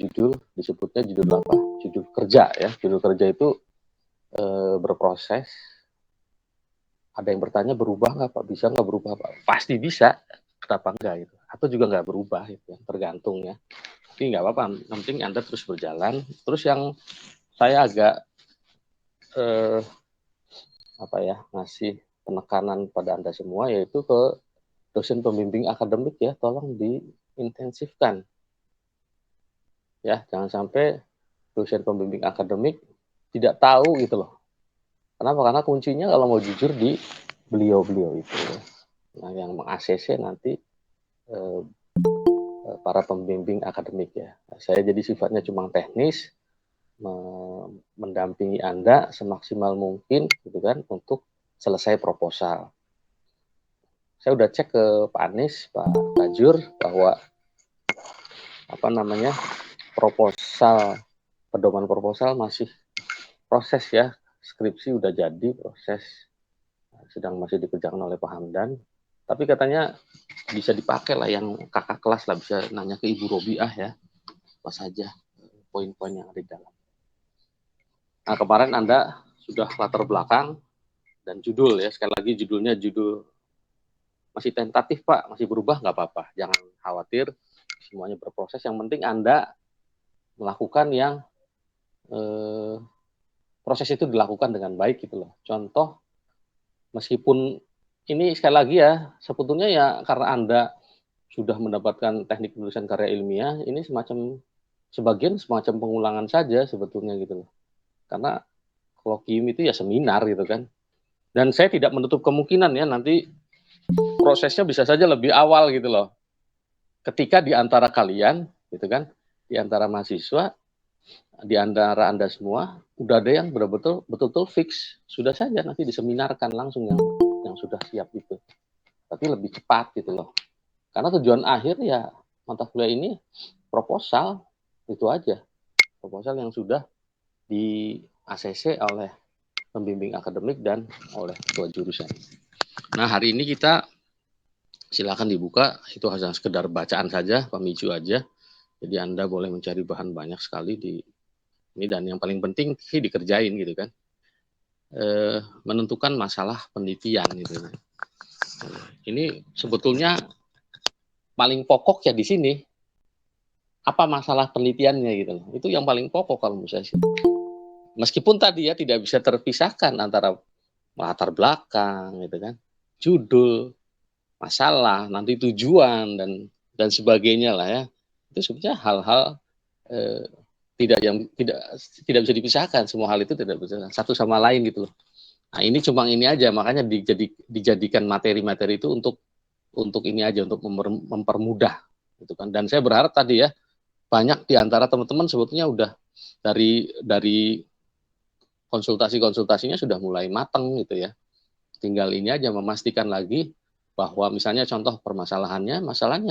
judul, disebutnya judul apa? Judul kerja ya. Judul kerja itu berproses. Ada yang bertanya berubah nggak Pak? Bisa nggak berubah Pak? Pasti bisa. Kenapa enggak gitu? Atau juga nggak berubah itu, tergantung ya. Tapi nggak apa-apa. Yang penting Anda terus berjalan. Terus yang saya agak ngasih penekanan pada Anda semua yaitu ke dosen pembimbing akademik ya, tolong diintensifkan. Ya, jangan sampai dosen pembimbing akademik tidak tahu gitu loh. Kenapa? Karena kuncinya kalau mau jujur di beliau-beliau itu. Nah, yang meng-ACC nanti para pembimbing akademik ya. Saya jadi sifatnya cuma teknis, mendampingi Anda semaksimal mungkin gitu kan untuk selesai proposal. Saya udah cek ke Pak Anies, Pak Tajur bahwa proposal, pedoman proposal masih proses ya, skripsi udah jadi proses, sedang masih dikerjakan oleh Pak Hamdan. Tapi katanya bisa dipakai lah yang kakak kelas lah, bisa nanya ke Ibu Robiah ya, apa saja poin-poin yang ada di dalam. Nah kemarin Anda sudah latar belakang dan judul ya, sekali lagi judulnya judul masih tentatif Pak, masih berubah nggak apa-apa, jangan khawatir, semuanya berproses. Yang penting Anda melakukan yang proses itu dilakukan dengan baik gitu loh. Contoh, meskipun ini sekali lagi ya, sebetulnya ya karena Anda sudah mendapatkan teknik penulisan karya ilmiah, ini sebagian semacam pengulangan saja sebetulnya gitu loh. Karena kalau KIM itu ya seminar gitu kan. Dan saya tidak menutup kemungkinan ya nanti prosesnya bisa saja lebih awal gitu loh. Ketika di antara kalian gitu kan, di antara mahasiswa, di antara Anda semua udah ada yang betul-betul fix, sudah saja nanti diseminarkan langsung yang sudah siap itu. Tapi lebih cepat gitu loh. Karena tujuan akhir ya mata kuliah ini proposal, itu aja. Proposal yang sudah di ACC oleh pembimbing akademik dan oleh ketua jurusan. Nah hari ini kita silakan dibuka, itu hanya sekedar bacaan saja, pemicu aja. Jadi Anda boleh mencari bahan banyak sekali di ini, dan yang paling penting sih dikerjain gitu kan. Menentukan masalah penelitian gitu. Ini sebetulnya paling pokok ya di sini. Apa masalah penelitiannya gitu loh. Itu yang paling pokok kalau menurut saya sih. Meskipun tadi ya tidak bisa terpisahkan antara latar belakang gitu kan, judul, masalah, nanti tujuan dan sebagainya lah ya. Itu sebenarnya hal-hal tidak bisa dipisahkan. Semua hal itu tidak bisa satu sama lain gitu loh. Nah ini cuma ini aja, makanya dijadikan materi-materi itu untuk ini aja, untuk mempermudah gitu kan. Dan saya berharap tadi ya banyak di antara teman-teman sebetulnya udah dari konsultasinya sudah mulai matang gitu ya. Tinggal ini aja memastikan lagi bahwa misalnya contoh masalahnya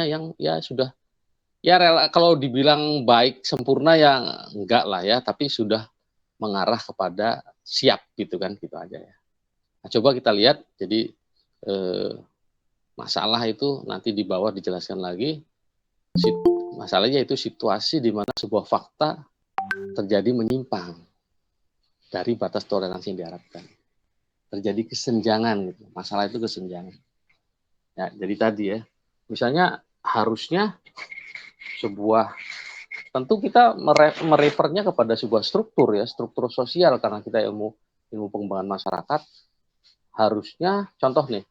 yang ya sudah ya kalau dibilang baik sempurna ya enggak lah ya, tapi sudah mengarah kepada siap gitu kan, gitu aja ya. Nah, coba kita lihat, jadi masalah itu nanti di bawah dijelaskan lagi. Masalahnya itu situasi di mana sebuah fakta terjadi menyimpang dari batas toleransi yang diharapkan. Terjadi kesenjangan gitu. Masalah itu kesenjangan. Ya, jadi tadi ya, misalnya harusnya tentu kita merefernya kepada sebuah struktur ya, struktur sosial, karena kita ilmu pengembangan masyarakat. Harusnya contoh nih,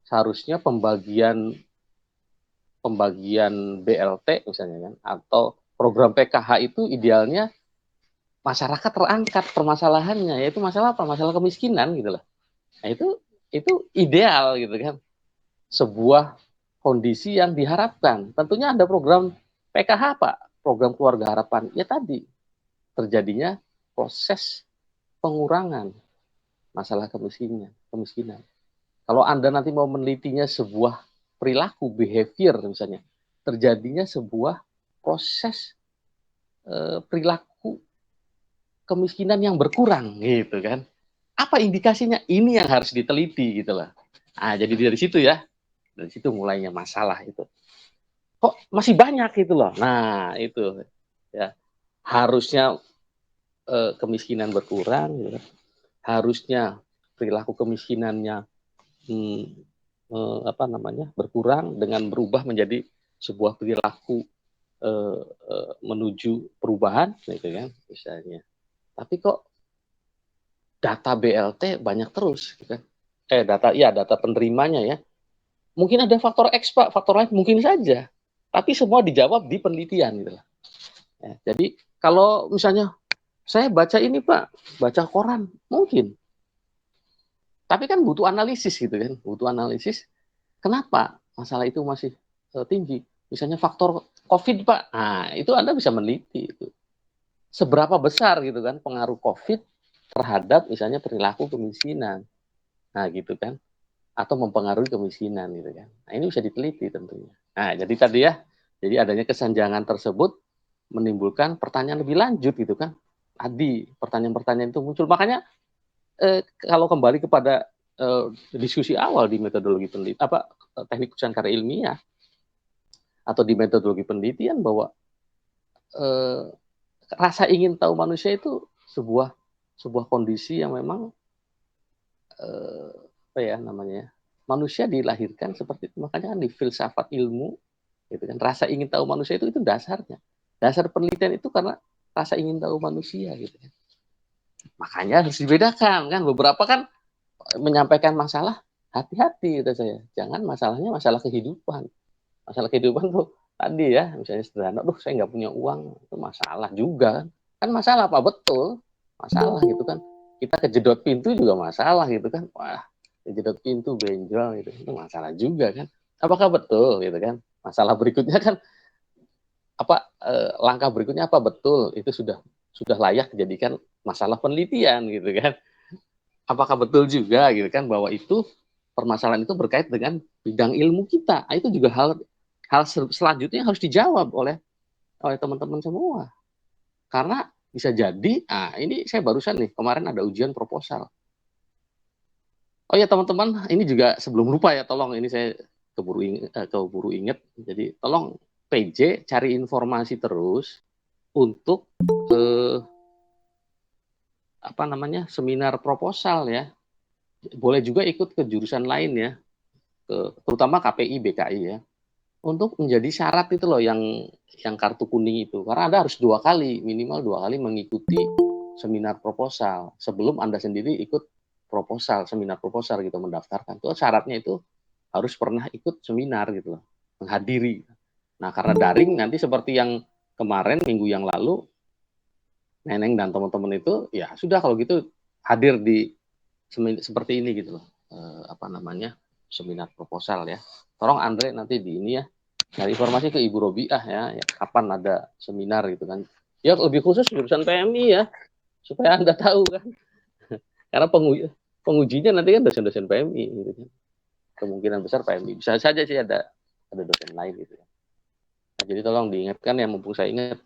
seharusnya pembagian BLT misalnya kan, atau program PKH itu idealnya masyarakat terangkat permasalahannya, yaitu masalah apa? Masalah kemiskinan gitu loh. Nah itu ideal gitu kan, sebuah kondisi yang diharapkan. Tentunya ada program PKH Pak, program keluarga harapan. Ya tadi terjadinya proses pengurangan masalah kemiskinan. Kalau Anda nanti mau menelitinya sebuah perilaku, behavior misalnya, terjadinya sebuah proses perilaku kemiskinan yang berkurang gitu kan. Apa indikasinya? Ini yang harus diteliti gitu loh. Nah, jadi dari situ ya. Dari situ mulainya masalah itu. Kok masih banyak gitu loh. Nah, itu. ya. Harusnya kemiskinan berkurang, gitu. Harusnya perilaku kemiskinannya berkurang dengan berubah menjadi sebuah perilaku menuju perubahan, gitu kan, misalnya. Tapi kok data BLT banyak terus, gitu kan? Data penerimanya ya. Mungkin ada faktor X, Pak, faktor lain mungkin saja. Tapi semua dijawab di penelitian, gitu lah. Ya, jadi kalau misalnya saya baca ini, Pak, baca koran, mungkin. Tapi kan butuh analisis, gitu kan, butuh analisis. Kenapa masalah itu masih tinggi? Misalnya faktor COVID, Pak. Nah, itu Anda bisa meneliti itu. Seberapa besar gitu kan pengaruh COVID terhadap misalnya perilaku kemiskinan. Nah, gitu kan. Atau mempengaruhi kemiskinan gitu kan. Nah, ini bisa diteliti tentunya. Nah, jadi tadi ya, jadi adanya kesenjangan tersebut menimbulkan pertanyaan lebih lanjut gitu kan. Tadi pertanyaan-pertanyaan itu muncul. Makanya kalau kembali kepada diskusi awal di metodologi penelitian teknik perusahaan karya ilmiah atau di metodologi penelitian bahwa rasa ingin tahu manusia itu sebuah kondisi yang memang manusia dilahirkan seperti itu. Makanya kan di filsafat ilmu gitu kan, rasa ingin tahu manusia itu dasarnya. Dasar penelitian itu karena rasa ingin tahu manusia gitu kan. Makanya harus dibedakan kan, beberapa kan menyampaikan masalah, hati-hati kata saya. Jangan masalahnya masalah kehidupan. Masalah kehidupan tuh tadi ya, misalnya sederhana, saya nggak punya uang, itu masalah juga kan. Kan masalah apa? Betul, masalah gitu kan. Kita kejedot pintu juga masalah gitu kan. Wah, kejedot pintu benjol gitu, itu masalah juga kan. Apakah betul gitu kan? Masalah berikutnya kan langkah berikutnya apa betul itu sudah layak dijadikan masalah penelitian gitu kan. Apakah betul juga gitu kan bahwa itu permasalahan itu berkait dengan bidang ilmu kita. Itu juga hal selanjutnya harus dijawab oleh teman-teman semua. Karena bisa jadi, ini saya barusan nih, kemarin ada ujian proposal. Oh ya teman-teman, ini juga sebelum lupa ya, tolong ini saya keburu inget. Jadi tolong PJ cari informasi terus untuk seminar proposal ya. Boleh juga ikut ke jurusan lain ya, terutama KPI, BKI ya. Untuk menjadi syarat itu loh yang kartu kuning itu. Karena Anda harus minimal 2 kali mengikuti seminar proposal sebelum Anda sendiri ikut seminar proposal gitu, mendaftarkan. Itu syaratnya itu harus pernah ikut seminar gitu loh, menghadiri. Nah, karena daring nanti seperti yang kemarin minggu yang lalu Neneng dan teman-teman itu ya sudah kalau gitu hadir di seperti ini gitu loh. Seminar proposal ya. Tolong Andre nanti di ini ya, cari informasi ke Ibu Robiah ya, kapan ada seminar gitu kan. Ya lebih khusus jurusan PMI ya, supaya Anda tahu kan. Karena pengujinya nanti kan dosen-dosen PMI gitu kan. Kemungkinan besar PMI. Bisa saja sih ada dosen lain gitu ya. Nah, jadi tolong diingatkan ya, mumpung saya ingat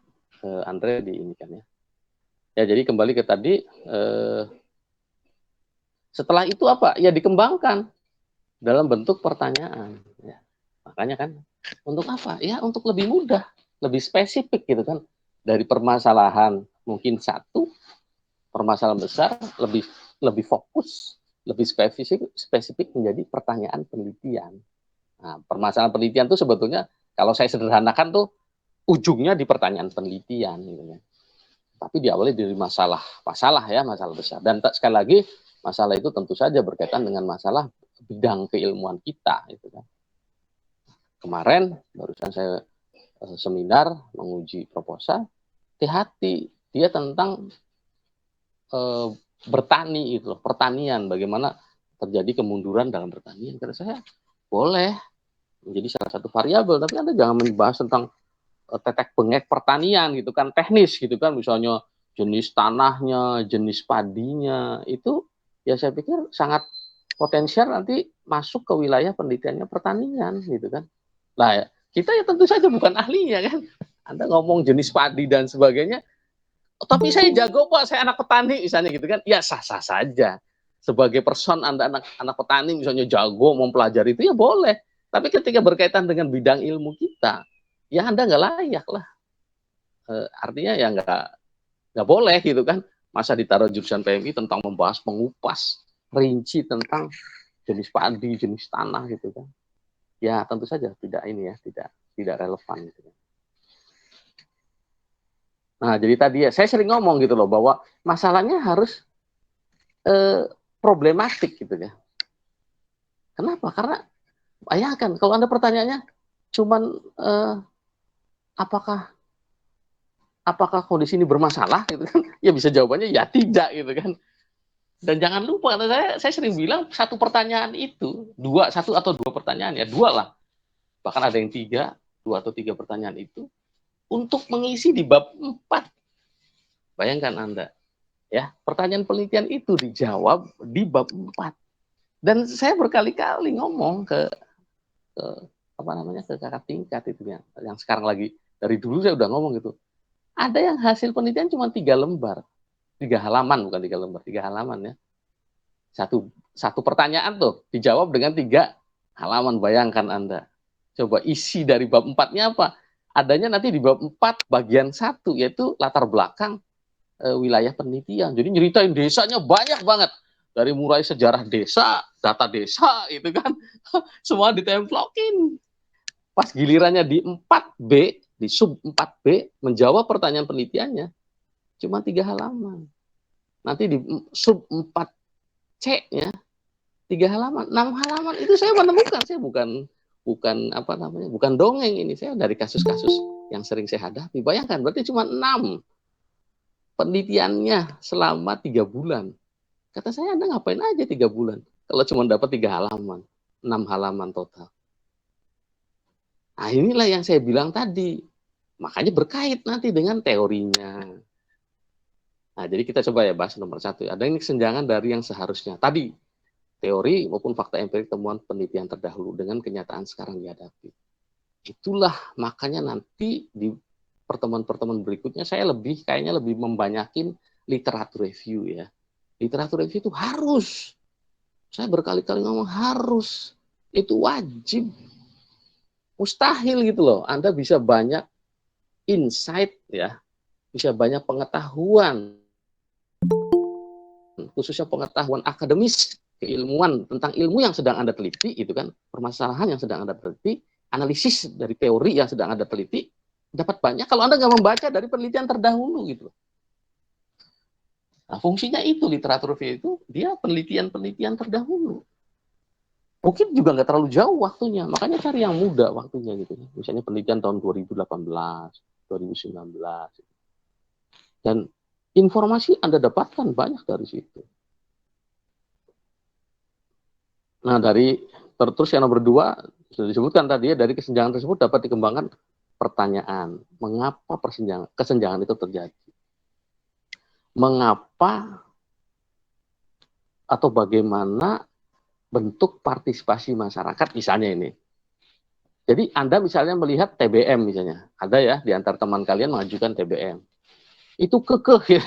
Andre di ini kan ya. Ya jadi kembali ke tadi, setelah itu apa? Ya dikembangkan dalam bentuk pertanyaan. Ya. Makanya kan untuk apa? Ya untuk lebih mudah, lebih spesifik gitu kan. Dari permasalahan mungkin satu, permasalahan besar lebih fokus, lebih spesifik menjadi pertanyaan penelitian. Nah, permasalahan penelitian itu sebetulnya kalau saya sederhanakan tuh ujungnya di pertanyaan penelitian gitu ya. Tapi diawali dari masalah besar. Dan sekali lagi masalah itu tentu saja berkaitan dengan masalah bidang keilmuan kita gitu kan. Kemarin barusan saya seminar menguji proposal, hati-hati dia tentang bertani itu, pertanian, bagaimana terjadi kemunduran dalam pertanian. Kata saya boleh menjadi salah satu variabel, tapi Anda jangan membahas tentang tetek bengek pertanian gitu kan, teknis gitu kan, misalnya jenis tanahnya, jenis padinya, itu ya saya pikir sangat potensial nanti masuk ke wilayah penelitiannya pertanian gitu kan. Nah, kita ya tentu saja bukan ahlinya kan. Anda ngomong jenis padi dan sebagainya, tapi saya jago Pak, saya anak petani misalnya gitu kan. Ya sah-sah saja. Sebagai person Anda anak petani misalnya jago mempelajari itu ya boleh. Tapi ketika berkaitan dengan bidang ilmu kita, ya Anda nggak layak lah artinya ya nggak boleh gitu kan, masa ditaruh jurusan PMI tentang membahas mengupas rinci tentang jenis padi, jenis tanah gitu kan. Ya tentu saja tidak ini ya, tidak relevan gitu kan. Nah, jadi tadi ya saya sering ngomong gitu loh bahwa masalahnya harus problematik gitu ya. Kenapa? Karena bayangkan kalau Anda pertanyaannya cuman apakah kondisi ini bermasalah gitu kan, ya bisa jawabannya ya tidak gitu kan. Dan jangan lupa, saya sering bilang satu pertanyaan itu satu atau dua pertanyaan ya, dua lah, bahkan ada yang dua atau tiga pertanyaan itu untuk mengisi di bab 4. Bayangkan Anda ya, pertanyaan penelitian itu dijawab di bab 4. Dan saya berkali-kali ngomong ke ke kakak tingkat itu yang sekarang lagi, dari dulu saya udah ngomong gitu. Ada yang hasil penelitian cuma 3 lembar. 3 halaman, bukan 3 lembar, 3 halaman ya. Satu pertanyaan tuh dijawab dengan 3 halaman, bayangkan Anda. Coba isi dari bab 4-nya apa? Adanya nanti di bab 4 bagian 1, yaitu latar belakang wilayah penelitian. Jadi nyeritain desanya banyak banget. Dari mulai sejarah desa, data desa, itu kan. Semua ditemplokin. Pas gilirannya di 4B, di sub 4B, menjawab pertanyaan penelitiannya, cuma 3 halaman. Nanti di sub 4C-nya 3 halaman, 6 halaman. Itu saya menemukan, saya bukan dongeng ini, saya dari kasus-kasus yang sering saya hadapi. Bayangkan, berarti cuma 6 penelitiannya selama 3 bulan. Kata saya, Anda ngapain aja 3 bulan? Kalau cuma dapat 3 halaman, 6 halaman total. Nah, inilah yang saya bilang tadi. Makanya berkait nanti dengan teorinya. Nah, jadi kita coba ya bahas nomor 1. Ada ini kesenjangan dari yang seharusnya. Tadi, teori maupun fakta empirik temuan penelitian terdahulu dengan kenyataan sekarang dihadapi. Itulah makanya nanti di pertemuan-pertemuan berikutnya saya kayaknya lebih membanyakin literatur review ya. Literatur review itu harus. Saya berkali-kali ngomong harus. Itu wajib. Mustahil gitu loh. Anda bisa banyak insight ya, bisa banyak pengetahuan, khususnya pengetahuan akademis, keilmuan tentang ilmu yang sedang Anda teliti, itu kan, permasalahan yang sedang Anda teliti, analisis dari teori yang sedang Anda teliti, dapat banyak kalau Anda nggak membaca dari penelitian terdahulu gitu. Nah, fungsinya itu literatur review itu dia penelitian-penelitian terdahulu. Mungkin juga nggak terlalu jauh waktunya, makanya cari yang muda waktunya gitu. Misalnya penelitian tahun 2018, 2019. Dan informasi Anda dapatkan banyak dari situ. Nah, terus yang nomor 2, sudah disebutkan tadi ya, dari kesenjangan tersebut dapat dikembangkan pertanyaan, mengapa kesenjangan itu terjadi? Mengapa atau bagaimana bentuk partisipasi masyarakat misalnya ini. Jadi Anda misalnya melihat TBM misalnya, ada ya di antara teman kalian mengajukan TBM. Itu kekeh ya.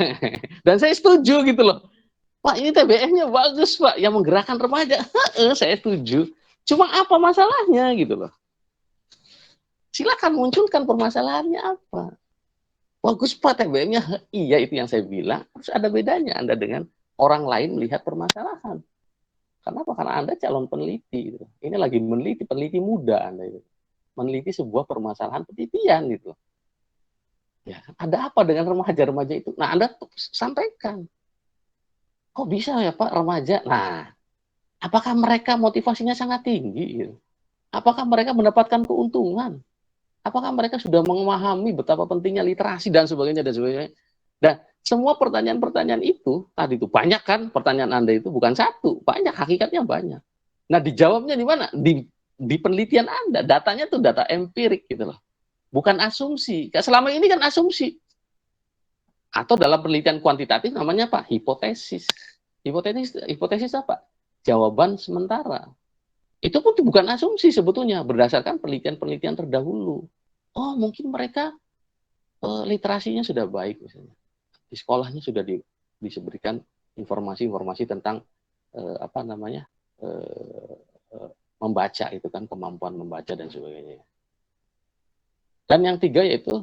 Dan saya setuju gitu loh. Pak, ini TBM-nya bagus, Pak, yang menggerakkan remaja. Saya setuju. Cuma apa masalahnya gitu loh. Silakan munculkan permasalahannya apa. Bagus Pak TBM-nya. Iya, itu yang saya bilang. Harus ada bedanya Anda dengan orang lain melihat permasalahan. Kenapa? Karena Anda calon peneliti. Gitu. Ini lagi meneliti, peneliti muda Anda itu. Meneliti sebuah permasalahan penelitian gitu. Ya, ada apa dengan remaja-remaja itu? Nah, Anda sampaikan. Kok bisa ya Pak remaja? Nah, apakah mereka motivasinya sangat tinggi? Gitu? Apakah mereka mendapatkan keuntungan? Apakah mereka sudah memahami betapa pentingnya literasi dan sebagainya dan sebagainya? Dan semua pertanyaan-pertanyaan itu tadi itu banyak kan, pertanyaan Anda itu bukan satu, banyak, hakikatnya banyak. Nah, dijawabnya di mana? Di penelitian Anda, datanya tuh data empirik gitu loh. Bukan asumsi. Selama ini kan asumsi. Atau dalam penelitian kuantitatif namanya apa? Hipotesis. Hipotesis apa? Jawaban sementara. Itu pun bukan asumsi sebetulnya, berdasarkan penelitian-penelitian terdahulu. Oh, mungkin mereka literasinya sudah baik misalnya. Di sekolahnya sudah diberikan informasi-informasi tentang membaca itu kan, kemampuan membaca dan sebagainya. Dan yang 3 yaitu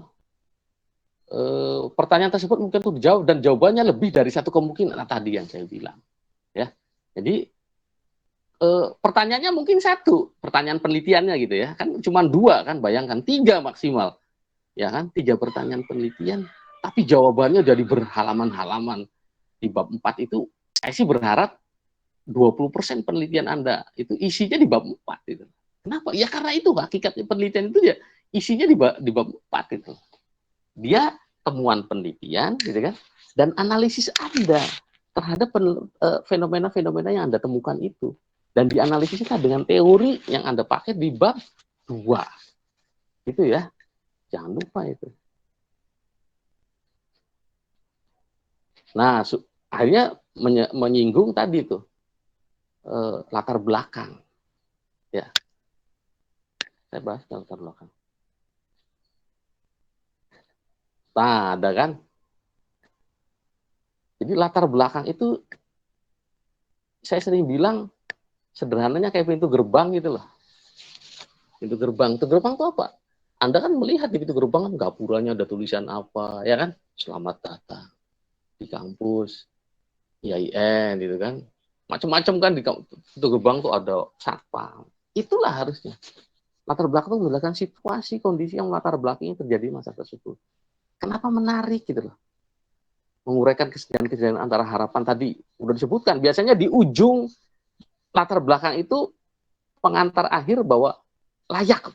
pertanyaan tersebut mungkin untuk dijawab dan jawabannya lebih dari satu kemungkinan tadi yang saya bilang. Ya, jadi pertanyaannya mungkin satu, pertanyaan penelitiannya gitu ya, kan cuma dua kan, bayangkan 3 maksimal, ya kan, 3 pertanyaan penelitian, tapi jawabannya jadi berhalaman-halaman. Di bab 4 itu, saya sih berharap 20% penelitian Anda itu isinya di bab 4 itu. Kenapa? Ya karena itu hakikatnya penelitian itu ya isinya di bab 4 itu. Dia temuan penelitian gitu kan, dan analisis Anda terhadap fenomena-fenomena yang Anda temukan itu. Dan dianalisisnya dengan teori yang Anda pakai di bab 2. Itu ya. Jangan lupa itu. Nah, akhirnya menyinggung tadi tuh latar belakang. Ya. Saya bahas latar belakang. Nah, ada kan? Jadi latar belakang itu saya sering bilang sederhananya kayak pintu gerbang gitu loh. Pintu gerbang itu apa? Anda kan melihat di pintu gerbang kan gapuranya ada tulisan apa, ya kan? Selamat datang di kampus IAIN gitu kan. Macam-macam kan di pintu gerbang tuh ada satpam. Itulah harusnya. Latar belakang itu menjelaskan situasi, kondisi yang latar belakangnya terjadi masa tersebut. Kenapa menarik gitu loh? Menguraikan kesedihan-kesedihan antara harapan tadi udah disebutkan. Biasanya di ujung latar belakang itu pengantar akhir bahwa layak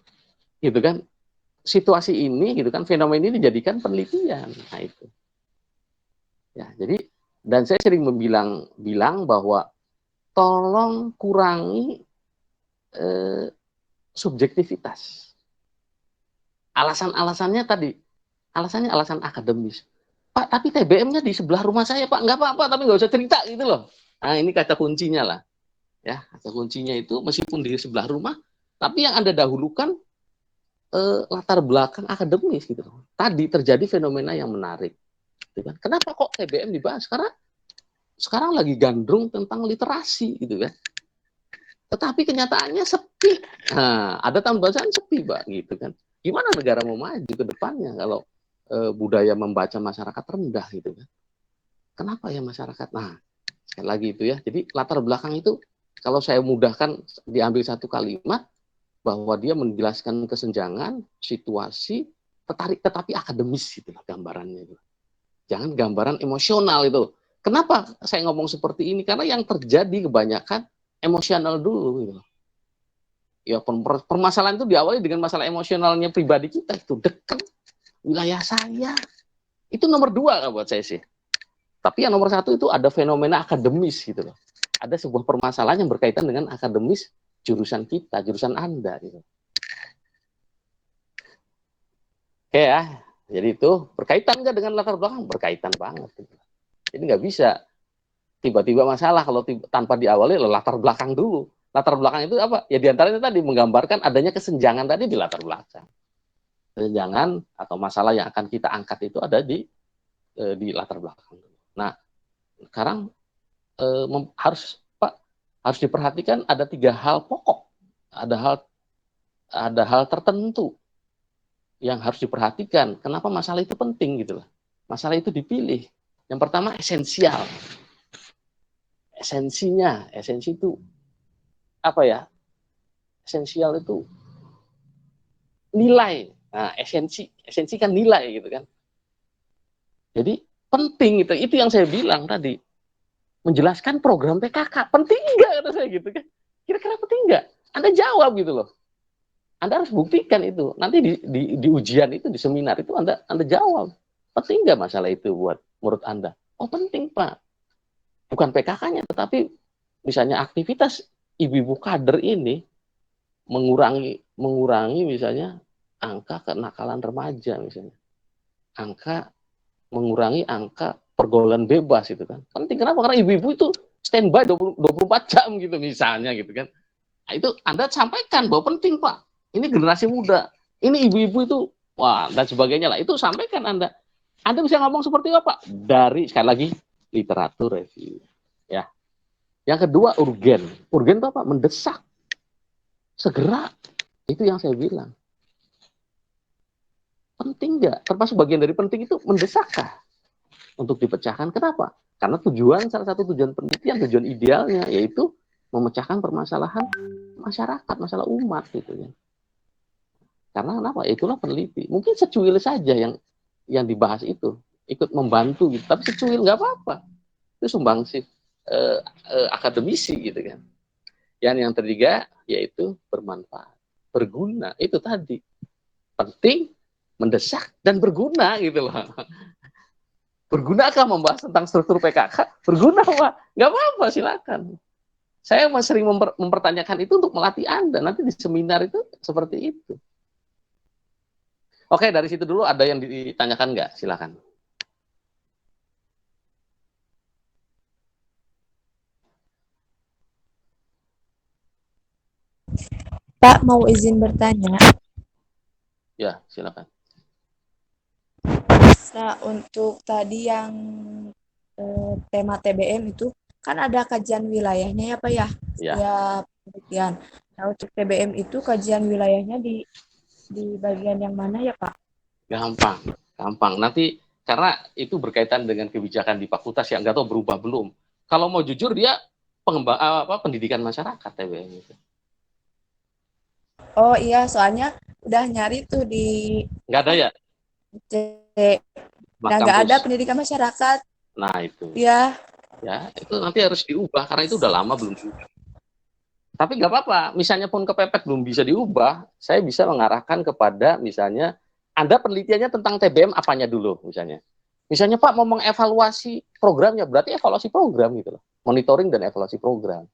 gitu kan, situasi ini gitu kan, fenomena ini dijadikan penelitian. Nah itu ya, jadi dan saya sering bilang bahwa tolong kurangi subjektivitas. Alasannya tadi, alasannya alasan akademis. Pak, tapi TBM-nya di sebelah rumah saya, Pak. Nggak apa-apa, tapi nggak usah cerita gitu loh. Nah, ini kata kuncinya lah. Ya, kata kuncinya itu meskipun di sebelah rumah, tapi yang Anda dahulukan latar belakang akademis gitu. Tadi terjadi fenomena yang menarik. Gitu kan. Kenapa kok TBM dibahas? Karena sekarang lagi gandrung tentang literasi gitu kan. Tetapi kenyataannya sepi. Nah, ada tambahan sepi, Pak, gitu kan. Gimana negara mau maju ke depannya kalau budaya membaca masyarakat rendah gitu kan. Kenapa ya masyarakat? Nah, sekali lagi itu ya. Jadi latar belakang itu kalau saya mudahkan diambil satu kalimat bahwa dia menjelaskan kesenjangan, situasi, tetapi akademis gitu lah gambarannya itu. Jangan gambaran emosional itu. Kenapa saya ngomong seperti ini? Karena yang terjadi kebanyakan emosional dulu gitu. Ya permasalahan itu diawali dengan masalah emosionalnya pribadi kita itu dekat wilayah saya. Itu nomor 2 buat saya sih. Tapi yang nomor 1 itu ada fenomena akademis gitu loh. Ada sebuah permasalahan yang berkaitan dengan akademis jurusan kita, jurusan Anda gitu. Oke ya, jadi itu berkaitan nggak dengan latar belakang? Berkaitan banget. Gitu. Jadi nggak bisa tiba-tiba masalah kalau tanpa diawali latar belakang dulu. Latar belakang itu apa? Ya diantaranya tadi menggambarkan adanya kesenjangan tadi di latar belakang. Kesenjangan atau masalah yang akan kita angkat itu ada di latar belakang. Nah, sekarang harus diperhatikan ada 3 hal pokok, ada hal tertentu yang harus diperhatikan. Kenapa masalah itu penting gitu loh? Masalah itu dipilih. Yang pertama esensial. Esensi itu apa ya? Esensial itu nilai. Nah, esensi kan nilai gitu kan. Jadi penting itu yang saya bilang tadi. Menjelaskan program PKK penting nggak kata saya gitu kan? Kira-kira penting nggak? Anda jawab gitu loh. Anda harus buktikan itu. Nanti di ujian itu, di seminar itu Anda jawab. Penting nggak masalah itu buat menurut Anda? Oh penting Pak. Bukan PKK-nya, tetapi misalnya aktivitas ibu-ibu kader ini mengurangi misalnya angka kenakalan remaja misalnya. Mengurangi angka pergaulan bebas itu kan. Penting kenapa? Karena ibu-ibu itu standby 24 jam gitu misalnya gitu kan. Nah, itu Anda sampaikan bahwa penting Pak. Ini generasi muda. Ini ibu-ibu itu wah dan sebagainya lah. Itu sampaikan Anda. Anda bisa ngomong seperti apa? Dari sekali lagi literatur review. Ya. Yang kedua urgen. Urgen itu apa? Mendesak. Segera. Itu yang saya bilang. penting nggak? Termasuk bagian dari penting itu mendesakkah untuk dipecahkan? Kenapa? Karena salah satu tujuan penelitian, tujuan idealnya yaitu memecahkan permasalahan masyarakat, masalah umat gitu ya. Karena kenapa? Itulah peneliti. Mungkin secuil saja yang dibahas itu, ikut membantu gitu. Tapi secuil nggak apa-apa. Itu sumbangsi akademisi gitu kan. Yang ketiga yaitu bermanfaat, berguna. Itu tadi penting, mendesak dan berguna gitu loh. Bergunakah membahas tentang struktur PKK? Berguna, Pak. Nggak apa-apa, silakan. Saya sering mempertanyakan itu untuk melatih Anda. Nanti di seminar itu seperti itu. Oke, dari situ dulu ada yang ditanyakan nggak? Silakan. Pak, mau izin bertanya. Ya, silakan. Nah, untuk tadi yang tema TBM itu kan ada kajian wilayahnya ya Pak ya, Ya, setiap penelitian. Nah, untuk TBM itu kajian wilayahnya di bagian yang mana ya Pak? gampang, gampang. Nanti karena itu berkaitan dengan kebijakan di fakultas yang nggak tahu berubah belum. Kalau mau jujur dia pendidikan masyarakat TBM itu. Oh iya, soalnya udah nyari tuh di Nggak ada apa ya, C. Mas Nah, nggak ada kampus. pendidikan masyarakat. Nah itu, Ya, ya itu nanti harus diubah karena itu udah lama belum diubah. Tapi nggak apa-apa, misalnya pun kepepet belum bisa diubah, saya bisa mengarahkan kepada misalnya Anda penelitiannya tentang TBM apanya dulu misalnya. Misalnya Pak mau mengevaluasi programnya, berarti evaluasi program gitu loh. Monitoring dan evaluasi program.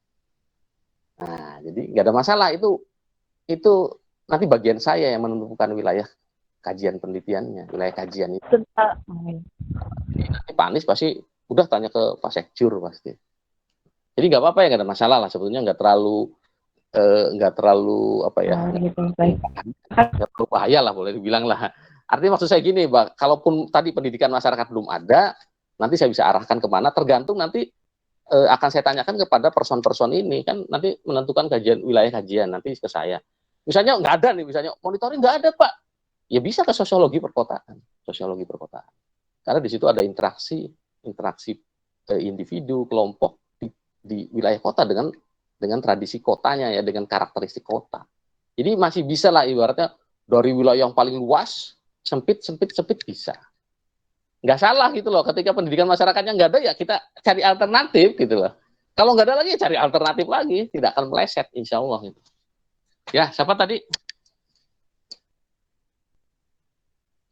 Nah, jadi nggak ada masalah itu nanti bagian saya yang menentukan wilayah kajian penelitiannya, wilayah kajian itu. tentang Jadi nanti Pak Anies pasti udah tanya ke Pak Sekjur pasti. Jadi nggak apa-apa ya, nggak ada masalah lah sebetulnya, nggak terlalu apa ya, gitu. Baik. nggak terlalu bahaya lah boleh dibilang lah. Artinya maksud saya gini, Pak, kalaupun tadi pendidikan masyarakat belum ada, nanti saya bisa arahkan kemana, tergantung nanti akan saya tanyakan kepada person-person ini, kan nanti menentukan kajian wilayah kajian nanti ke saya. Misalnya nggak ada nih, misalnya monitoring nggak ada Pak, ya bisa ke sosiologi perkotaan. Karena di situ ada interaksi individu, kelompok di wilayah kota dengan tradisi kotanya ya, dengan karakteristik kota. Jadi masih bisa lah ibaratnya dari wilayah yang paling luas, sempit bisa. Nggak salah gitu loh, ketika pendidikan masyarakatnya nggak ada ya kita cari alternatif gitu loh. Kalau nggak ada lagi ya cari alternatif lagi, tidak akan meleset insya Allah. Gitu. Ya, siapa tadi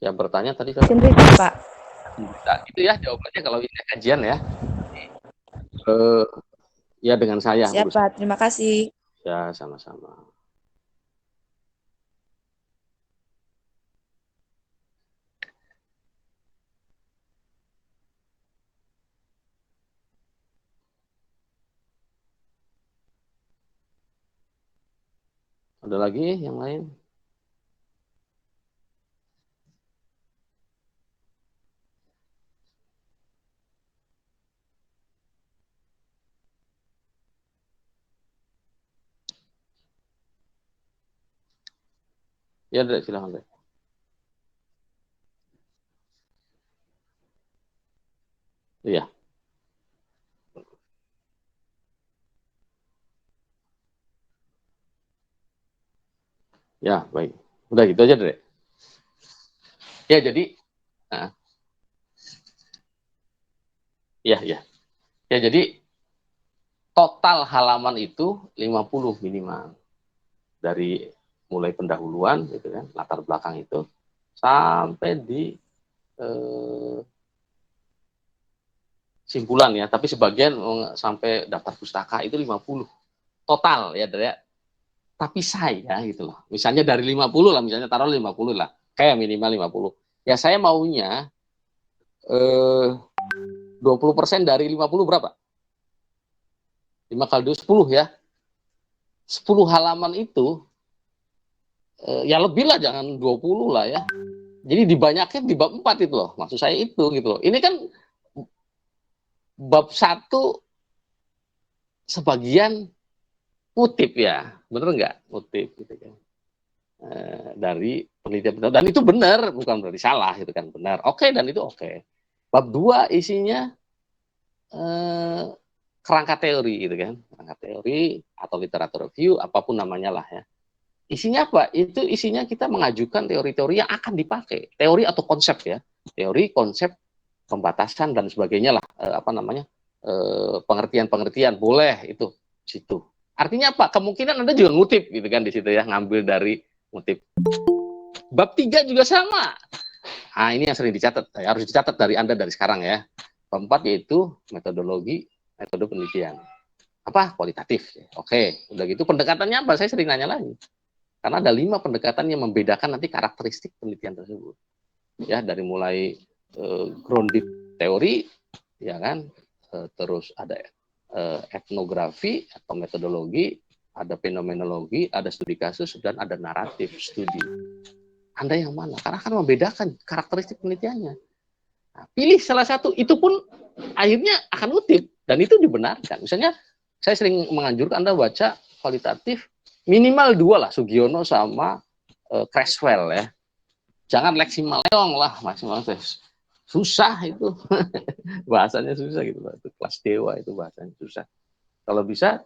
yang bertanya tadi? Sendiri Pak. Nah, itu ya jawabannya kalau ini kajian ya. Eh, ya dengan saya urus. Siapa? Terima kasih. Ya sama-sama. Ada lagi yang lain? Ya, Dek, silakan Dek. Iya, ya baik. Udah gitu aja Dek. Ya jadi, nah, ya. Ya jadi total halaman itu 50 minimal. Dari mulai pendahuluan gitu kan, latar belakang itu sampai di eh, simpulan ya, tapi sebagian sampai daftar pustaka itu 50 total ya, Dek. Tapi saya gitu loh. Misalnya dari 50 lah, misalnya taruh 50 lah. Kayak minimal 50. Ya saya maunya 20% dari 50 berapa? 5 kali 2, 10 ya. 10 halaman itu ya lebih lah, jangan 20 lah ya. Jadi dibanyakin di bab 4 itu loh. Maksud saya itu gitu loh. Ini kan bab 1 sebagian kutip ya. Bener nggak? Kutip gitu kan. dari penelitian, dan itu benar, bukan berarti salah, itu kan benar. Oke, dan itu oke. Bab 2 isinya kerangka teori gitu kan, kerangka teori atau literatur review, apapun namanya lah ya. Isinya apa? Itu isinya kita mengajukan teori-teori yang akan dipakai, teori atau konsep ya, teori, konsep, pembatasan dan sebagainya lah, pengertian-pengertian boleh itu situ. Artinya apa? Kemungkinan Anda juga ngutip gitu kan di situ ya, ngambil dari ngutip. Bab 3 juga sama. Nah, ini yang sering dicatat, harus dicatat dari Anda dari sekarang ya. Bab 4 yaitu metodologi, metode penelitian. Apa? Kualitatif. Oke, udah gitu pendekatannya apa? Saya sering nanya lagi. Karena ada 5 pendekatan yang membedakan nanti karakteristik penelitian tersebut. Ya, dari mulai grounded teori, ya kan, terus ada etnografi atau metodologi, ada fenomenologi, ada studi kasus, dan ada naratif studi. Anda yang mana? Karena akan membedakan karakteristik penelitiannya. Nah, pilih salah satu, itu pun akhirnya akan ngutip, dan itu dibenarkan. Misalnya, saya sering menganjurkan Anda baca kualitatif, minimal 2 lah, Sugiono sama Creswell ya. Jangan Lexi Maleong lah, maksimal susah itu. Bahasanya susah gitu, itu kelas dewa itu bahasanya susah. Kalau bisa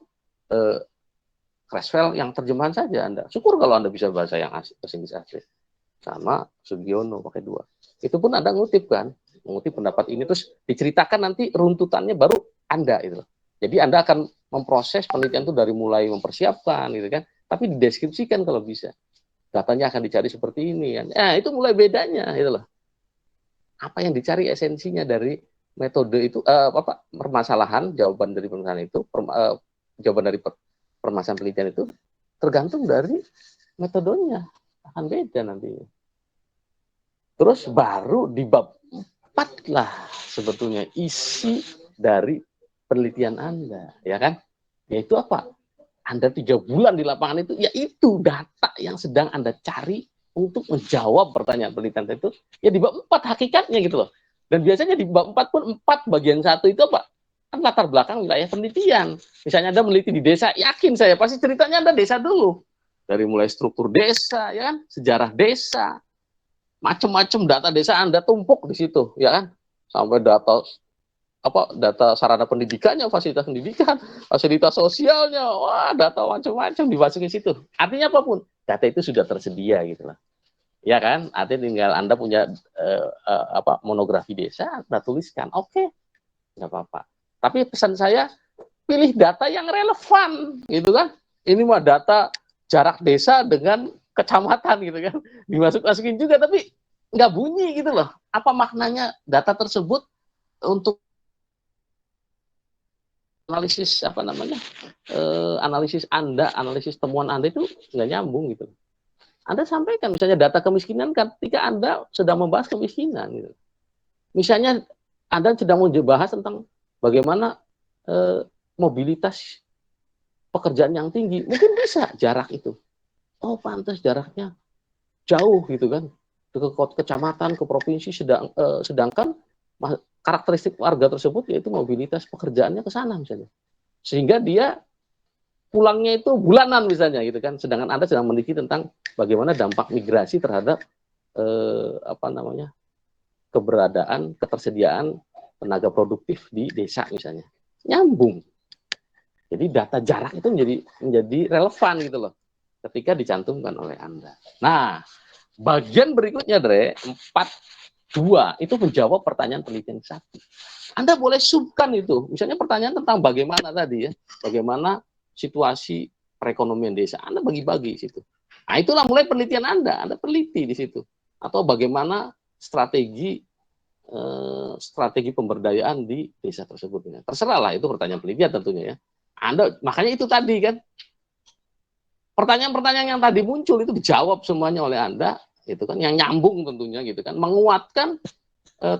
Creswell yang terjemahan saja Anda. Syukur kalau Anda bisa bahasa yang asli, bahasa Inggris asli. Sama Sugiono pakai 2. Itu pun Anda ngutip kan, mengutip pendapat ini, terus diceritakan nanti runtutannya baru Anda itu. Jadi Anda akan memproses penelitian itu dari mulai mempersiapkan gitu kan, tapi dideskripsikan kalau bisa. Datanya akan dicari seperti ini kan. Itu mulai bedanya gitu loh. Apa yang dicari esensinya dari metode itu, permasalahan, jawaban dari permasalahan itu, jawaban dari permasalahan penelitian itu tergantung dari metodenya, akan beda nantinya. Terus baru di bab 4 lah sebetulnya isi dari penelitian Anda, ya kan? Yaitu apa? Anda 3 bulan di lapangan itu, yaitu data yang sedang Anda cari untuk menjawab pertanyaan penelitian itu, ya di bab 4 hakikatnya gitu loh. Dan biasanya di bab 4 pun 4 bagian 1 itu apa? Kan latar belakang wilayah penelitian. Misalnya Anda meneliti di desa, yakin saya pasti ceritanya Anda desa dulu. Dari mulai struktur desa, ya kan? Sejarah desa, macam-macam data desa Anda tumpuk di situ, ya kan? Sampai data sarana pendidikannya, fasilitas pendidikan, fasilitas sosialnya, wah data macam-macam dimasukin situ. Artinya apapun, data itu sudah tersedia gitu lah. Ya kan? Artinya tinggal Anda punya monografi desa, Anda tuliskan. Oke, nggak apa-apa. Tapi pesan saya, pilih data yang relevan gitu kan. Ini mah data jarak desa dengan kecamatan gitu kan. Dimasukin juga tapi nggak bunyi gitu loh. Apa maknanya data tersebut untuk analisis analisis temuan Anda itu nggak nyambung gitu. Anda sampaikan misalnya data kemiskinan ketika Anda sedang membahas kemiskinan gitu. Misalnya Anda sedang membahas tentang bagaimana mobilitas pekerjaan yang tinggi, mungkin bisa jarak itu. Oh, pantas jaraknya jauh gitu kan, ke kecamatan, ke provinsi, sedangkan karakteristik warga tersebut yaitu mobilitas pekerjaannya ke sana misalnya. Sehingga dia pulangnya itu bulanan misalnya gitu kan, sedangkan Anda sedang meneliti tentang bagaimana dampak migrasi terhadap keberadaan, ketersediaan tenaga produktif di desa misalnya. Nyambung. Jadi data jarak itu menjadi relevan gitu loh ketika dicantumkan oleh Anda. Nah, bagian berikutnya Dre, 4.2 itu menjawab pertanyaan penelitian 1. Anda boleh subkan itu. Misalnya pertanyaan tentang bagaimana tadi ya, bagaimana situasi perekonomian desa. Anda bagi-bagi di situ. Nah, itulah mulai penelitian Anda. Anda teliti di situ. Atau bagaimana strategi pemberdayaan di desa tersebut. Terserah lah, itu pertanyaan penelitian tentunya ya. Makanya itu tadi kan, pertanyaan-pertanyaan yang tadi muncul itu dijawab semuanya oleh Anda, itu kan yang nyambung tentunya gitu kan, menguatkan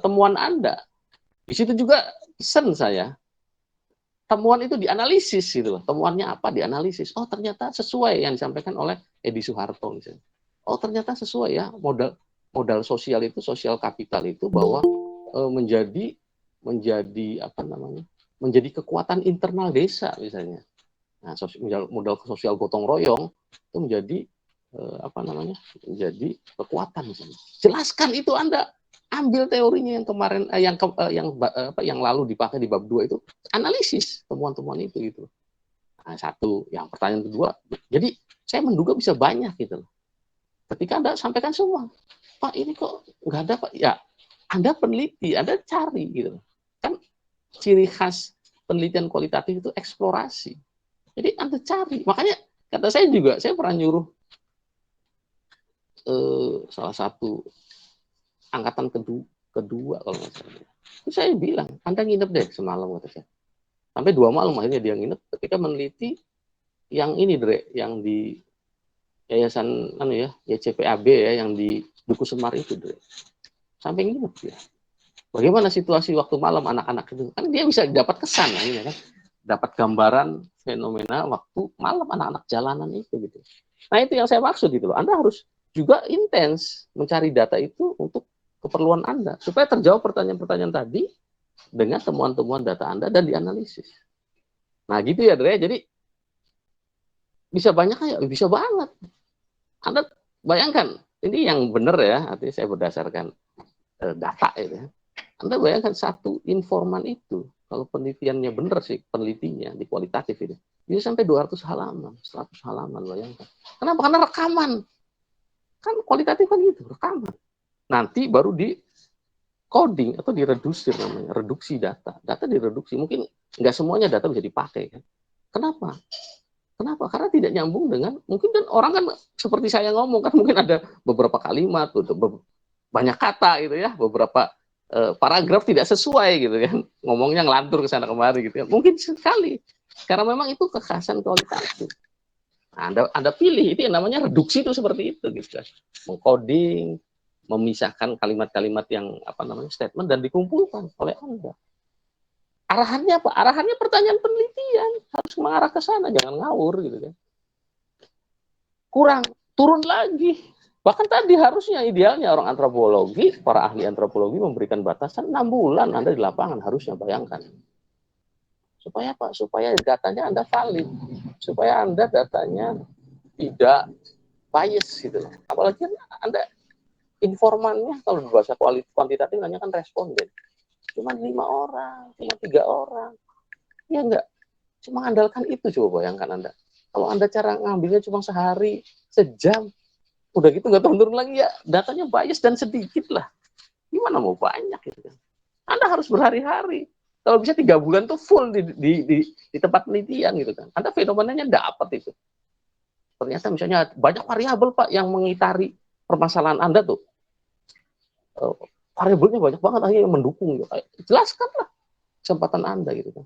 temuan Anda. Di situ juga pesan saya, temuan itu dianalisis gitu loh. Temuannya apa dianalisis. Oh, ternyata sesuai yang disampaikan oleh Edi Soeharto misalnya. Oh, ternyata sesuai ya, modal sosial itu, sosial kapital itu bahwa menjadi kekuatan internal desa misalnya. Nah, modal sosial gotong royong itu menjadi apa namanya, menjadi kekuatan misalnya. Jelaskan itu Anda. Ambil teorinya yang kemarin yang lalu dipakai di bab 2 itu, analisis temuan-temuan itu gitu. Nah, satu, yang pertanyaan kedua, jadi saya menduga bisa banyak gitu loh. Ketika Anda sampaikan semua, Pak ini kok nggak ada Pak, ya Anda peneliti, Anda cari gitu. Kan ciri khas penelitian kualitatif itu eksplorasi. Jadi Anda cari, makanya kata saya juga, saya pernah nyuruh salah satu angkatan kedua kalau nggak salah. Terus saya bilang, Anda nginep deh semalam kata saya. Sampai 2 malam akhirnya dia nginep ketika meneliti yang ini Dre, yang di yayasan YCPAB ya, yang di Duku Semar itu Dre. Sampai nginep dia. Bagaimana situasi waktu malam anak-anak itu? Kan dia bisa dapat kesan ya kan. Dapat gambaran fenomena waktu malam anak-anak jalanan itu gitu. Nah, itu yang saya maksud gitu loh. Anda harus juga intens mencari data itu untuk keperluan Anda supaya terjawab pertanyaan-pertanyaan tadi dengan temuan-temuan data Anda dan dianalisis. Nah, gitu ya, Dre. Jadi bisa banyak ya, bisa banget. Anda bayangkan, ini yang benar ya, artinya saya berdasarkan data itu ya. Anda bayangkan satu informan itu, kalau penelitiannya benar sih, penelitinya di kualitatif itu, bisa sampai 200 halaman, 100 halaman, bayangkan. Kenapa? Karena rekaman. Kan kualitatif kan gitu, rekaman. Nanti baru di coding atau direduksi namanya, reduksi data. Data direduksi, mungkin nggak semuanya data bisa dipakai kan. Kenapa? Kenapa? Karena tidak nyambung dengan, mungkin kan orang kan seperti saya ngomong kan, mungkin ada beberapa kalimat, banyak kata gitu ya, beberapa paragraf tidak sesuai gitu kan, ngomongnya ngelantur ke sana kemari gitu ya. Mungkin sekali, karena memang itu kekhasan kualitatif. Nah, Anda pilih, itu yang namanya reduksi itu seperti itu gitu kan. Mengcoding, memisahkan kalimat-kalimat yang apa namanya statement dan dikumpulkan oleh Anda. Arahannya apa? Arahannya pertanyaan penelitian, harus mengarah ke sana, jangan ngawur gitu kan. Kurang, turun lagi. Bahkan tadi harusnya idealnya orang antropologi, para ahli antropologi memberikan batasan 6 bulan Anda di lapangan, harusnya bayangkan. Supaya apa? Supaya datanya Anda valid. Supaya Anda datanya tidak bias gitu. Apalagi Anda informannya kalau bahasa kuantitatif namanya kan responden. Cuma 5 orang, cuma 3 orang. Ya enggak, cuma andalkan itu, coba bayangkan Anda. Kalau Anda cara ngambilnya cuma sehari, sejam, udah gitu nggak turun lagi ya, datanya bias dan sedikit lah. Gimana mau banyak gitu kan? Anda harus berhari-hari. Kalau bisa 3 bulan tuh full di tempat penelitian gitu kan. Anda fenomenanya dapat itu. Ternyata misalnya banyak variabel Pak yang mengitari permasalahan Anda tuh. Variabelnya banyak banget akhirnya yang mendukung. Gitu. Jelaskanlah kesempatan Anda gitu kan.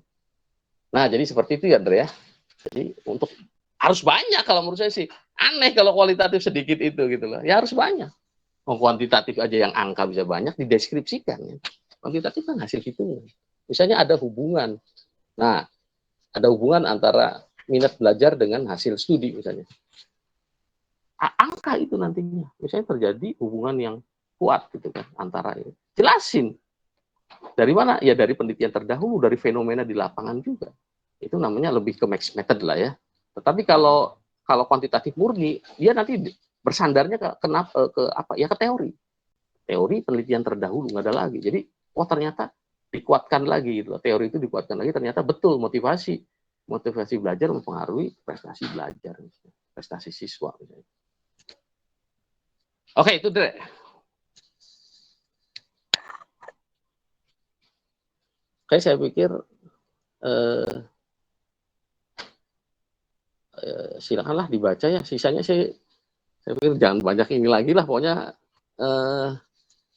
Nah, jadi seperti itu ya, Andre ya. Jadi untuk harus banyak kalau menurut saya sih. Aneh kalau kualitatif sedikit itu gitu loh. Ya harus banyak. Kuantitatif aja yang angka bisa banyak dideskripsikan. Ya. Kuantitatif kan hasil hitungan. Misalnya ada hubungan. Nah, ada hubungan antara minat belajar dengan hasil studi misalnya. Angka itu nantinya. Misalnya terjadi hubungan yang kuat gitu kan antara ini. Jelasin. Dari mana? Ya dari penelitian terdahulu, dari fenomena di lapangan juga. Itu namanya lebih ke mixed method lah ya. Tetapi kalau kuantitatif murni, dia nanti bersandarnya ke teori. Teori penelitian terdahulu nggak ada lagi. Jadi, ternyata dikuatkan lagi gitu. Teori itu dikuatkan lagi, ternyata betul motivasi belajar mempengaruhi prestasi belajar, prestasi siswa. Oke, itu Dre. Oke, saya pikir silakanlah dibaca ya. Sisanya saya pikir jangan banyak ini lagi lah. Pokoknya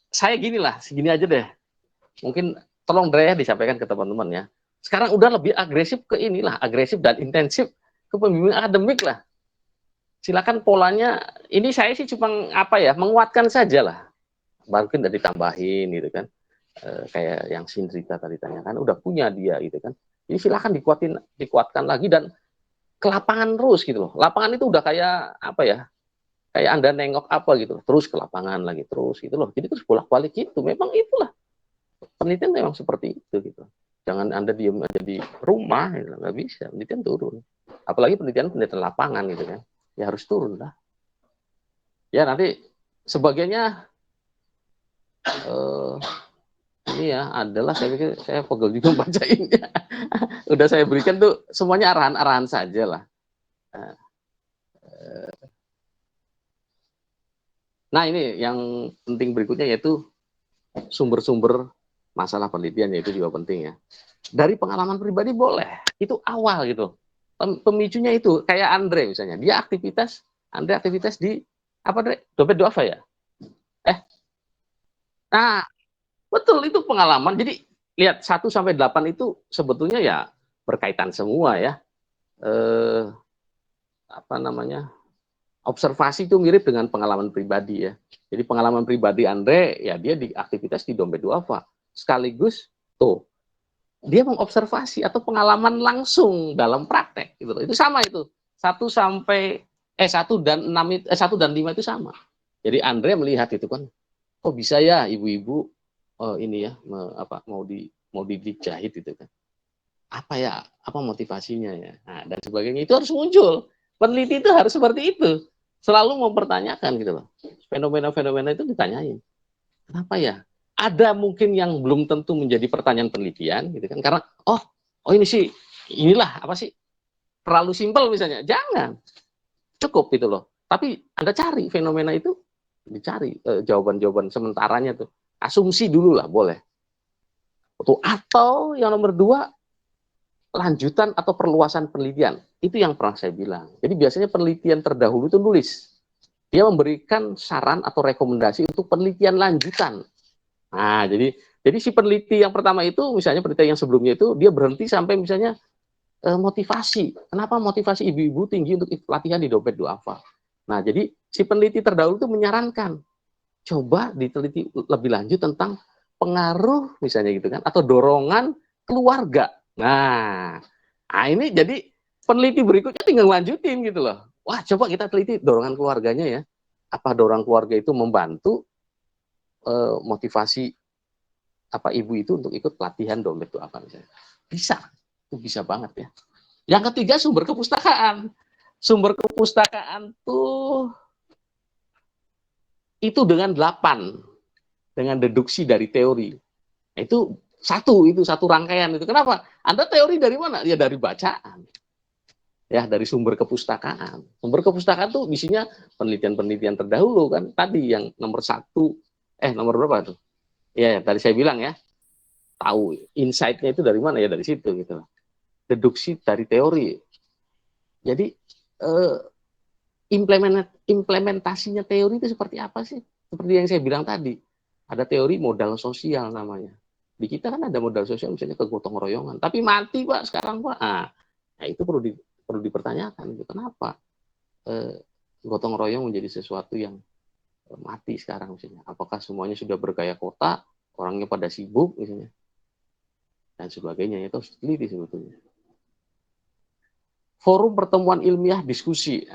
saya segini aja deh. Mungkin tolong Dre disampaikan ke teman-teman ya. Sekarang udah lebih agresif ke inilah, agresif dan intensif ke pembimbing akademik lah. Silakan polanya, ini saya sih cuma menguatkan saja lah. Mungkin udah ditambahin gitu kan. Kayak yang Sindrita tadi tanyakan, udah punya dia gitu kan. Jadi silakan dikuatkan lagi dan ke lapangan terus gitu loh. Lapangan itu udah kayak kayak Anda nengok gitu, terus ke lapangan lagi terus gitu loh. Jadi terus bolak-balik gitu. Memang itulah penelitian memang seperti itu gitu. Jangan Anda diem aja di rumah, gitu. Nggak bisa. Penelitian turun. Apalagi penelitian lapangan gitu kan. Ya harus turun lah. Ya nanti sebagiannya ini ya adalah saya pikir saya pegel juga bacainnya. Udah saya berikan tuh semuanya arahan-arahan saja lah. Nah ini yang penting berikutnya yaitu sumber-sumber masalah penelitian, yaitu juga penting ya. Dari pengalaman pribadi boleh, itu awal gitu. Pemicunya itu kayak Andre misalnya, dia aktivitas di apa Andre? Dompet duafa ya? Nah, betul itu pengalaman. Jadi lihat 1 sampai 8 itu sebetulnya ya berkaitan semua ya. Eh, apa namanya? Observasi itu mirip dengan pengalaman pribadi ya. Jadi pengalaman pribadi Andre ya dia di aktivitas di dompet duafa. Sekaligus tuh dia mengobservasi atau pengalaman langsung dalam praktek gitu loh. Itu sama itu. 1 dan 5 itu sama. Jadi Andre melihat itu kan, kok bisa ya ibu-ibu ini ya mau dijahit itu kan. Apa ya? Apa motivasinya ya? Nah, dan sebagainya itu harus muncul. Peneliti itu harus seperti itu. Selalu mempertanyakan gitu loh. Fenomena-fenomena itu ditanyain. Kenapa ya? Ada mungkin yang belum tentu menjadi pertanyaan penelitian gitu kan. Karena oh ini sih inilah apa sih? Terlalu simpel misalnya. Jangan. Cukup gitu loh. Tapi Anda cari fenomena itu, dicari jawaban-jawaban sementaranya tuh. Asumsi dulu lah boleh. Atau yang nomor 2, lanjutan atau perluasan penelitian. Itu yang pernah saya bilang. Jadi biasanya penelitian terdahulu itu nulis. Dia memberikan saran atau rekomendasi untuk penelitian lanjutan. Nah, jadi si peneliti yang pertama itu, misalnya peneliti yang sebelumnya itu, dia berhenti sampai misalnya motivasi. Kenapa motivasi ibu-ibu tinggi untuk pelatihan di dompet duafa? Nah, jadi si peneliti terdahulu itu menyarankan, coba diteliti lebih lanjut tentang pengaruh misalnya gitu kan, atau dorongan keluarga. Nah ini jadi peneliti berikutnya tinggal lanjutin gitu loh. Wah, coba kita teliti dorongan keluarganya ya. Apa dorongan keluarga itu membantu motivasi ibu itu untuk ikut pelatihan dompet itu apa misalnya. Bisa, itu bisa banget ya. Yang ketiga, sumber kepustakaan. Sumber kepustakaan tuh itu dengan 8, dengan deduksi dari teori. Itu satu rangkaian itu. Kenapa? Anda teori dari mana? Ya dari bacaan. Ya dari sumber kepustakaan. Sumber kepustakaan tuh isinya penelitian-penelitian terdahulu kan. Tadi yang nomor 1, nomor berapa tuh? Ya tadi saya bilang ya, tahu insight-nya itu dari mana ya, dari situ gitu. Deduksi dari teori. Jadi implementasinya teori itu seperti apa sih? Seperti yang saya bilang tadi, ada teori modal sosial namanya. Di kita kan ada modal sosial misalnya kegotong royongan, tapi mati Pak sekarang Pak. Nah itu perlu dipertanyakan itu kenapa gotong royong menjadi sesuatu yang mati sekarang misalnya. Apakah semuanya sudah bergaya kota, orangnya pada sibuk misalnya dan sebagainya, itu harus diteliti sebetulnya. Forum pertemuan ilmiah diskusi.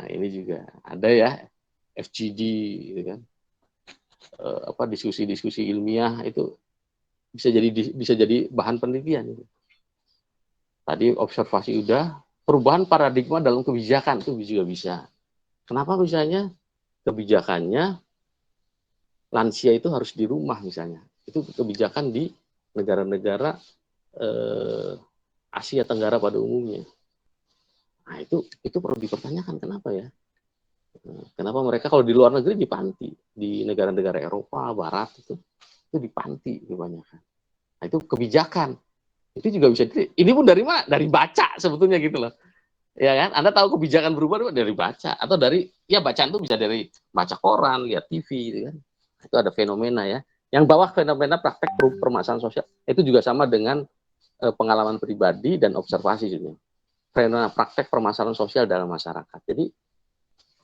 Ini juga ada ya, FGD gitu kan. Diskusi-diskusi ilmiah itu bisa jadi bahan penelitian. Tadi observasi udah, perubahan paradigma dalam kebijakan itu juga bisa. Kenapa misalnya kebijakannya lansia itu harus di rumah misalnya. Itu kebijakan di negara-negara Asia Tenggara pada umumnya. Nah, itu perlu dipertanyakan kenapa ya? Kenapa mereka kalau di luar negeri di panti, di negara-negara Eropa Barat itu di panti kebanyakan. Nah, itu kebijakan. Itu juga bisa ini pun dari mana? Dari baca sebetulnya gitu loh. Ya kan? Anda tahu kebijakan berubah dari baca atau dari bacaan itu bisa dari baca koran, lihat TV gitu kan. Itu ada fenomena ya. Yang bawah fenomena praktek permasalahan sosial itu juga sama dengan pengalaman pribadi dan observasi juga. Fenomena praktek permasalahan sosial dalam masyarakat. Jadi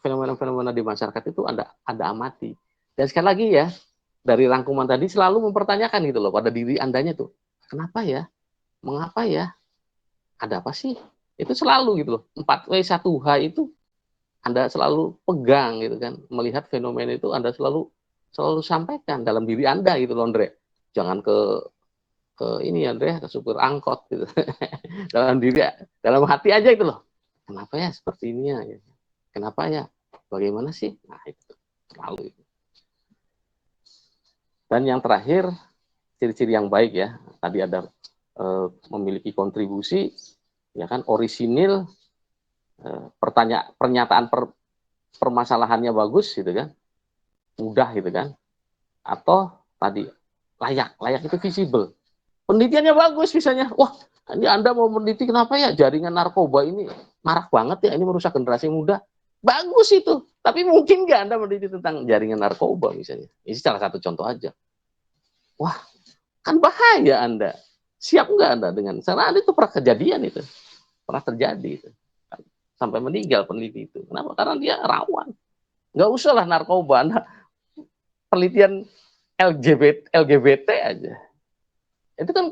fenomena-fenomena di masyarakat itu ada amati. Dan sekali lagi ya, dari rangkuman tadi selalu mempertanyakan gitu loh pada diri Andanya tuh. Kenapa ya? Mengapa ya? Ada apa sih? Itu selalu gitu loh. 4W1H itu Anda selalu pegang gitu kan. Melihat fenomena itu Anda selalu sampaikan dalam diri Anda gitu loh, Andre. Jangan ke ini Andre, ke supir angkot gitu. dalam hati aja gitu loh. Kenapa ya seperti ini ya? Kenapa ya? bagaimana sih? Nah, itu terlalu. Dan yang terakhir, ciri-ciri yang baik ya. Tadi ada memiliki kontribusi, ya kan, orisinil, pernyataan permasalahannya bagus gitu kan, mudah gitu kan, atau tadi layak itu visible. Penelitiannya bagus misalnya, wah ini Anda mau meneliti kenapa ya jaringan narkoba ini marak banget ya, ini merusak generasi muda. Bagus itu, tapi mungkin nggak Anda meneliti tentang jaringan narkoba misalnya. Ini salah satu contoh aja. Wah, kan bahaya Anda. Siap nggak Anda dengan karena Anda itu pernah kejadian itu, pernah terjadi itu. Sampai meninggal peneliti itu. Kenapa? Karena dia rawan. Nggak usah lah narkoba, Anda penelitian LGBT aja. Itu kan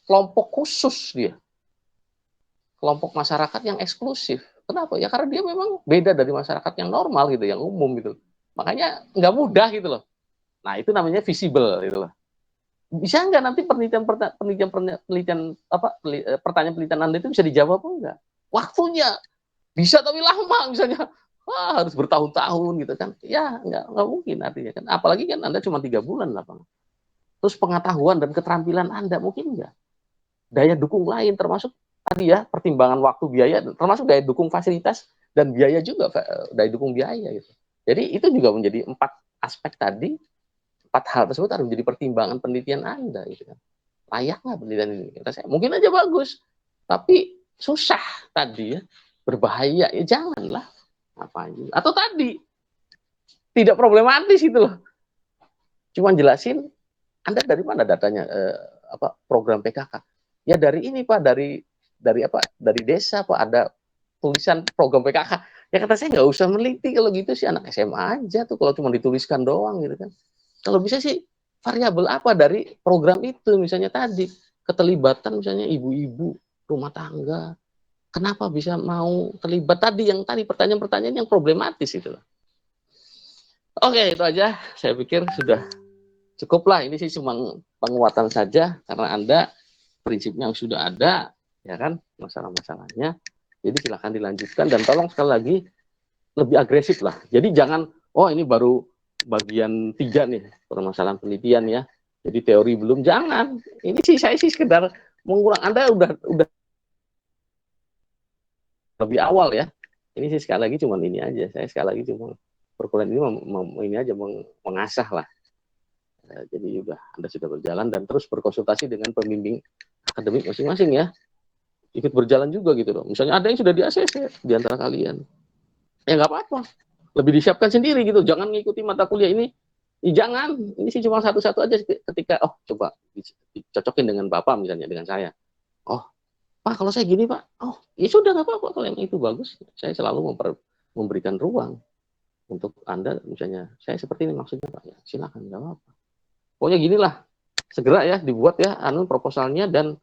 kelompok khusus dia. Kelompok masyarakat yang eksklusif. Kenapa? Ya karena dia memang beda dari masyarakat yang normal gitu, yang umum gitu. Makanya nggak mudah gitu loh. Nah itu namanya visible gitu loh. Bisa nggak nanti pertanyaan penelitian Anda itu bisa dijawab enggak? Waktunya bisa tapi lama misalnya. Wah, harus bertahun-tahun gitu kan. Ya nggak mungkin artinya kan. Apalagi kan Anda cuma 3 bulan lapangan. Terus pengetahuan dan keterampilan Anda mungkin enggak. Daya dukung lain termasuk tadi ya pertimbangan waktu biaya termasuk daya dukung fasilitas dan biaya juga daya dukung biaya gitu. Jadi itu juga menjadi 4 aspek tadi, 4 hal tersebut harus menjadi pertimbangan penelitian Anda gitu kan. Layak nggak penelitian ini? Kata saya mungkin aja bagus, tapi susah tadi ya, berbahaya ya janganlah apa aja. Atau tadi tidak problematis itu loh. Cuma jelasin Anda dari mana datanya program PKK? Ya dari ini Pak, dari desa Pak ada tulisan program PKK. Ya kata saya nggak usah meneliti kalau gitu sih anak SMA aja tuh kalau cuma dituliskan doang gitu kan. Kalau bisa sih variabel apa dari program itu misalnya tadi keterlibatan misalnya ibu-ibu rumah tangga. Kenapa bisa mau terlibat tadi yang tadi pertanyaan-pertanyaan yang problematis itu. Oke, itu aja. Saya pikir sudah cukuplah. Ini sih cuma penguatan saja karena Anda prinsipnya sudah ada, ya kan, masalah-masalahnya. Jadi silakan dilanjutkan dan tolong sekali lagi lebih agresif lah. Jadi jangan, oh ini baru bagian 3 nih permasalahan penelitian ya. Jadi teori belum, jangan. Ini sih saya sih sekedar mengulang. Anda udah lebih awal ya. Ini sih sekali lagi cuma ini aja. Saya sekali lagi cuma perkuliahan ini ini aja mengasah lah. Jadi udah Anda sudah berjalan dan terus berkonsultasi dengan pembimbing akademik masing-masing ya. Ikut berjalan juga gitu loh. Misalnya ada yang sudah di ACC di antara kalian. Ya nggak apa-apa. Lebih disiapkan sendiri gitu. Jangan ngikuti mata kuliah ini. Jangan. Ini sih cuma satu-satu aja ketika coba dicocokin dengan Bapak misalnya dengan saya. Oh, Pak kalau saya gini Pak. Oh, ya sudah nggak apa-apa kalau yang itu bagus. Saya selalu memberikan ruang untuk Anda misalnya. Saya seperti ini maksudnya Pak. Ya, silakan nggak apa-apa. Pokoknya ginilah. Segera ya dibuat ya proposalnya dan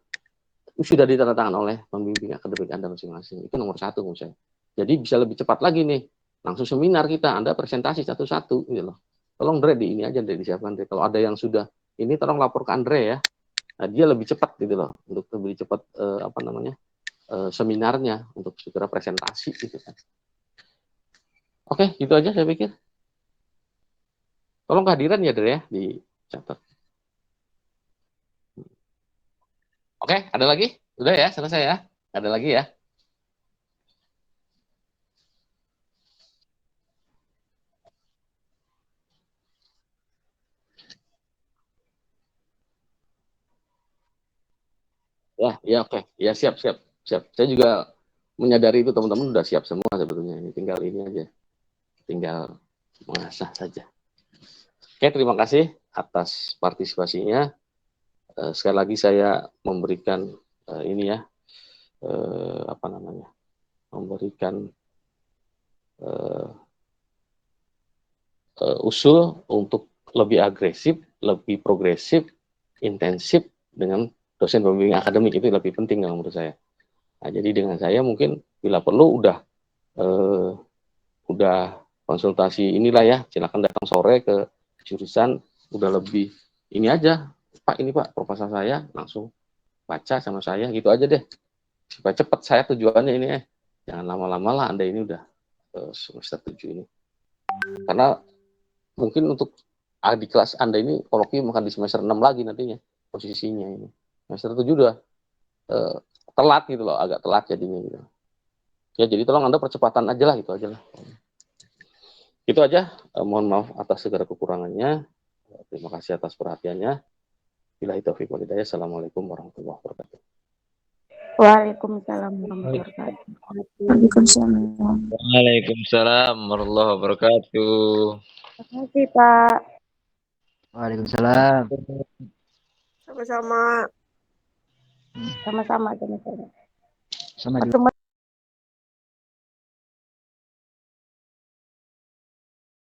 sudah ditandatangan oleh pembimbing akademik Anda masing-masing. Itu nomor 1 menurut saya. Jadi bisa lebih cepat lagi nih. Langsung seminar kita, Anda presentasi satu-satu gitu loh. Tolong Andre di ini aja Andre disiapkan Andre. Kalau ada yang sudah ini tolong lapor ke Andre ya. Nah, dia lebih cepat gitu loh untuk lebih cepat seminarnya untuk segera presentasi gitu kan. Oke, gitu aja saya pikir. Tolong kehadiran ya Andre ya dicatat. Oke, ada lagi? Udah ya, selesai ya. Ada lagi ya. Ya, oke. Ya, siap. Saya juga menyadari itu teman-teman udah siap semua sebetulnya. Ini tinggal ini aja. Tinggal mengasah saja. Oke, terima kasih atas partisipasinya. Sekali lagi saya memberikan ini ya, memberikan usul untuk lebih agresif, lebih progresif, intensif dengan dosen pembimbing akademik itu lebih penting menurut saya. Nah, jadi dengan saya mungkin bila perlu udah konsultasi inilah ya, silakan datang sore ke jurusan udah lebih ini aja, Pak ini Pak proposal saya langsung baca sama saya gitu aja deh supaya cepat saya tujuannya ini jangan lama-lama lah Anda ini udah semester 7 ini. Karena mungkin untuk adik kelas Anda ini kolokvium akan di semester 6 lagi nantinya posisinya ini. Semester 7 udah telat gitu loh, agak telat jadinya gitu. Ya jadi tolong Anda percepatan aja lah, gitu aja lah. Itu aja, mohon maaf atas segala kekurangannya. Terima kasih atas perhatiannya. Billahi taufiq wal hidayah. Assalamualaikum warahmatullahi wabarakatuh. Waalaikumsalam warahmatullahi wabarakatuh. Waalaikumsalam. Waalaikumsalam warahmatullahi wabarakatuh. Terima kasih, Pak. Waalaikumsalam. Sama-sama. Sama-sama. Sama-sama. Sama juga. Pertemuan